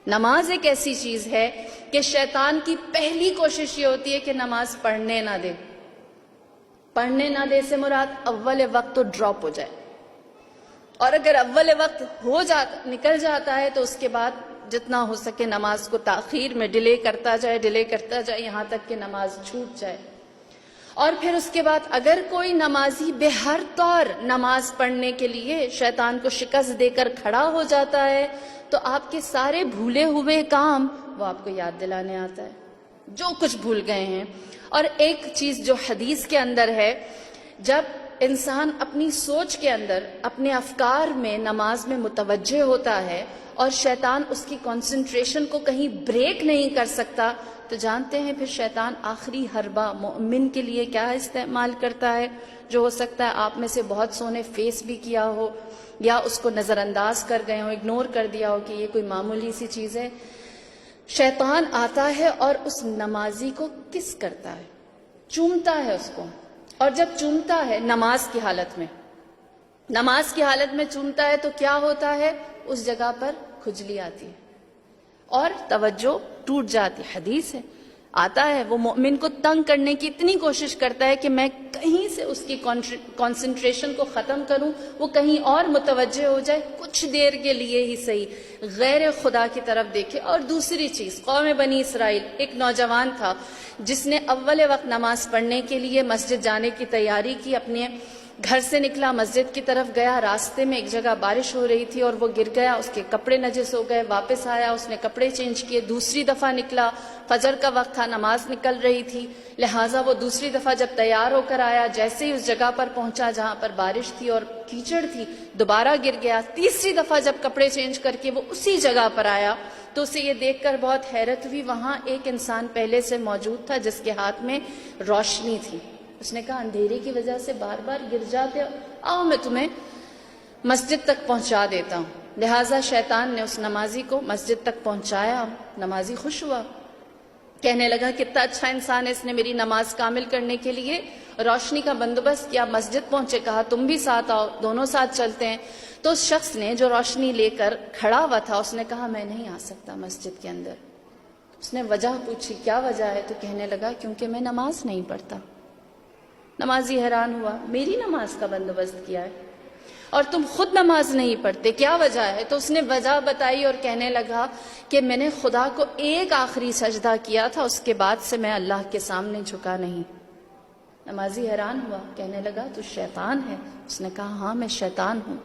نماز ایک ایسی چیز ہے کہ شیطان کی پہلی کوشش یہ ہوتی ہے کہ نماز پڑھنے نہ دے. پڑھنے نہ دے سے مراد اول وقت تو ڈراپ ہو جائے، اور اگر اول وقت نکل جاتا ہے تو اس کے بعد جتنا ہو سکے نماز کو تاخیر میں ڈیلے کرتا جائے یہاں تک کہ نماز چھوٹ جائے. اور پھر اس کے بعد اگر کوئی نمازی بے ہر طور نماز پڑھنے کے لیے شیطان کو شکست دے کر کھڑا ہو جاتا ہے تو آپ کے سارے بھولے ہوئے کام وہ آپ کو یاد دلانے آتا ہے، جو کچھ بھول گئے ہیں. اور ایک چیز جو حدیث کے اندر ہے، جب انسان اپنی سوچ کے اندر اپنے افکار میں نماز میں متوجہ ہوتا ہے اور شیطان اس کی کنسنٹریشن کو کہیں بریک نہیں کر سکتا، تو جانتے ہیں پھر شیطان آخری حربہ مومن کے لیے کیا استعمال کرتا ہے. جو ہو سکتا ہے آپ میں سے بہت سو نے فیس بھی کیا ہو یا اس کو نظر انداز کر گئے ہو، اگنور کر دیا ہو کہ یہ کوئی معمولی سی چیز ہے. شیطان آتا ہے اور اس نمازی کو کس کرتا ہے، چومتا ہے اس کو. اور جب چومتا ہے نماز کی حالت میں چومتا ہے تو کیا ہوتا ہے، اس جگہ پر کھجلی آتی ہے اور توجہ ٹوٹ جاتی. حدیث ہے، آتا ہے وہ مومن کو تنگ کرنے کی اتنی کوشش کرتا ہے کہ میں کہیں سے اس کی کنسنٹریشن کو ختم کروں، وہ کہیں اور متوجہ ہو جائے، کچھ دیر کے لیے ہی صحیح غیر خدا کی طرف دیکھے. اور دوسری چیز، قوم بنی اسرائیل، ایک نوجوان تھا جس نے اول وقت نماز پڑھنے کے لیے مسجد جانے کی تیاری کی. اپنے گھر سے نکلا، مسجد کی طرف گیا، راستے میں ایک جگہ بارش ہو رہی تھی اور وہ گر گیا، اس کے کپڑے نجس ہو گئے. واپس آیا، اس نے کپڑے چینج کیے، دوسری دفعہ نکلا، فجر کا وقت تھا، نماز نکل رہی تھی، لہٰذا وہ دوسری دفعہ جب تیار ہو کر آیا، جیسے ہی اس جگہ پر پہنچا جہاں پر بارش تھی اور کیچڑ تھی، دوبارہ گر گیا. تیسری دفعہ جب کپڑے چینج کر کے وہ اسی جگہ پر آیا تو اسے یہ دیکھ کر بہت حیرت ہوئی، وہاں ایک انسان پہلے سے موجود تھا جس کے ہاتھ میں روشنی تھی. اس نے کہا اندھیرے کی وجہ سے بار بار گر جاتے ہو، آؤ میں تمہیں مسجد تک پہنچا دیتا ہوں. لہٰذا شیطان نے اس نمازی کو مسجد تک پہنچایا. نمازی خوش ہوا، کہنے لگا کتنا اچھا انسان ہے، اس نے میری نماز کامل کرنے کے لیے روشنی کا بندوبست کیا. مسجد پہنچے، کہا تم بھی ساتھ آؤ، دونوں ساتھ چلتے ہیں. تو اس شخص نے جو روشنی لے کر کھڑا ہوا تھا اس نے کہا میں نہیں آ سکتا مسجد کے اندر. اس نے وجہ پوچھی، کیا وجہ ہے؟ تو کہنے لگا کیونکہ میں نماز نہیں پڑھتا. نمازی حیران ہوا، میری نماز کا بندوبست کیا ہے اور تم خود نماز نہیں پڑھتے، کیا وجہ ہے؟ تو اس نے وجہ بتائی اور کہنے لگا کہ میں نے خدا کو ایک آخری سجدہ کیا تھا، اس کے بعد سے میں اللہ کے سامنے جھکا نہیں. نمازی حیران ہوا، کہنے لگا تو شیطان ہے؟ اس نے کہا ہاں میں شیطان ہوں.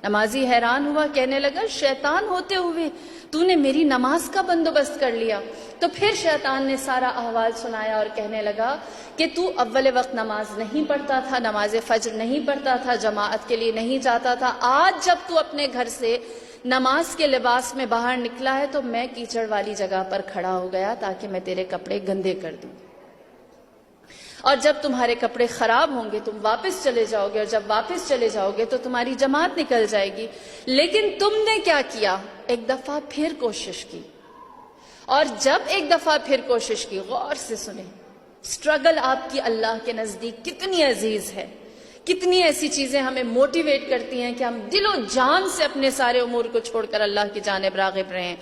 نمازی حیران ہوا، کہنے لگا شیطان ہوتے ہوئے تو نے میری نماز کا بندوبست کر لیا. تو پھر شیطان نے سارا احوال سنایا اور کہنے لگا کہ تو اول وقت نماز نہیں پڑھتا تھا، نماز فجر نہیں پڑھتا تھا، جماعت کے لیے نہیں جاتا تھا. آج جب تو اپنے گھر سے نماز کے لباس میں باہر نکلا ہے تو میں کیچڑ والی جگہ پر کھڑا ہو گیا تاکہ میں تیرے کپڑے گندے کر دوں. اور جب تمہارے کپڑے خراب ہوں گے تم واپس چلے جاؤ گے، اور جب واپس چلے جاؤ گے تو تمہاری جماعت نکل جائے گی. لیکن تم نے کیا کیا؟ ایک دفعہ پھر کوشش کی. اور جب ایک دفعہ پھر کوشش کی، غور سے سنیں، اسٹرگل آپ کی اللہ کے نزدیک کتنی عزیز ہے. کتنی ایسی چیزیں ہمیں موٹیویٹ کرتی ہیں کہ ہم دل و جان سے اپنے سارے امور کو چھوڑ کر اللہ کی جانب راغب رہیں.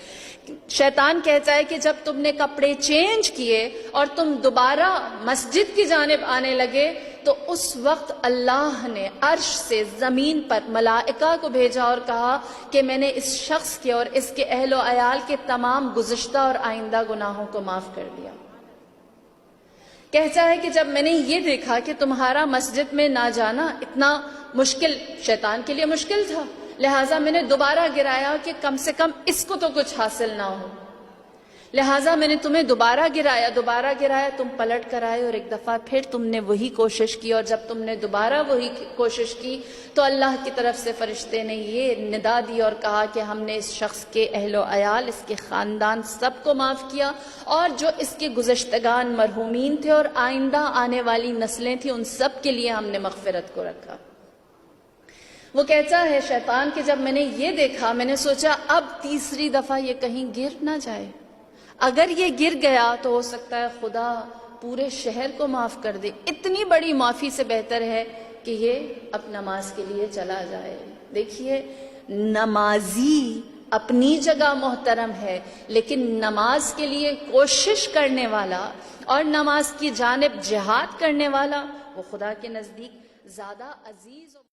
شیطان کہتا ہے کہ جب تم نے کپڑے چینج کیے اور تم دوبارہ مسجد کی جانب آنے لگے تو اس وقت اللہ نے عرش سے زمین پر ملائکہ کو بھیجا اور کہا کہ میں نے اس شخص کے اور اس کے اہل و عیال کے تمام گزشتہ اور آئندہ گناہوں کو معاف کر دیا. کہتا ہے کہ جب میں نے یہ دیکھا کہ تمہارا مسجد میں نہ جانا اتنا مشکل، شیطان کے لیے مشکل تھا، لہٰذا میں نے دوبارہ گرایا کہ کم سے کم اس کو تو کچھ حاصل نہ ہو. لہٰذا میں نے تمہیں دوبارہ گرایا، تم پلٹ کر آئے اور ایک دفعہ پھر تم نے وہی کوشش کی. اور جب تم نے دوبارہ وہی کوشش کی تو اللہ کی طرف سے فرشتے نے یہ ندا دی اور کہا کہ ہم نے اس شخص کے اہل و عیال، اس کے خاندان سب کو معاف کیا، اور جو اس کے گزشتگان مرحومین تھے اور آئندہ آنے والی نسلیں تھیں ان سب کے لیے ہم نے مغفرت کو رکھا. وہ کہتا ہے شیطان کہ جب میں نے یہ دیکھا میں نے سوچا اب تیسری دفعہ یہ کہیں گر نہ جائے. اگر یہ گر گیا تو ہو سکتا ہے خدا پورے شہر کو معاف کر دے. اتنی بڑی معافی سے بہتر ہے کہ یہ اب نماز کے لیے چلا جائے. دیکھیے نمازی اپنی جگہ محترم ہے، لیکن نماز کے لیے کوشش کرنے والا اور نماز کی جانب جہاد کرنے والا وہ خدا کے نزدیک زیادہ عزیز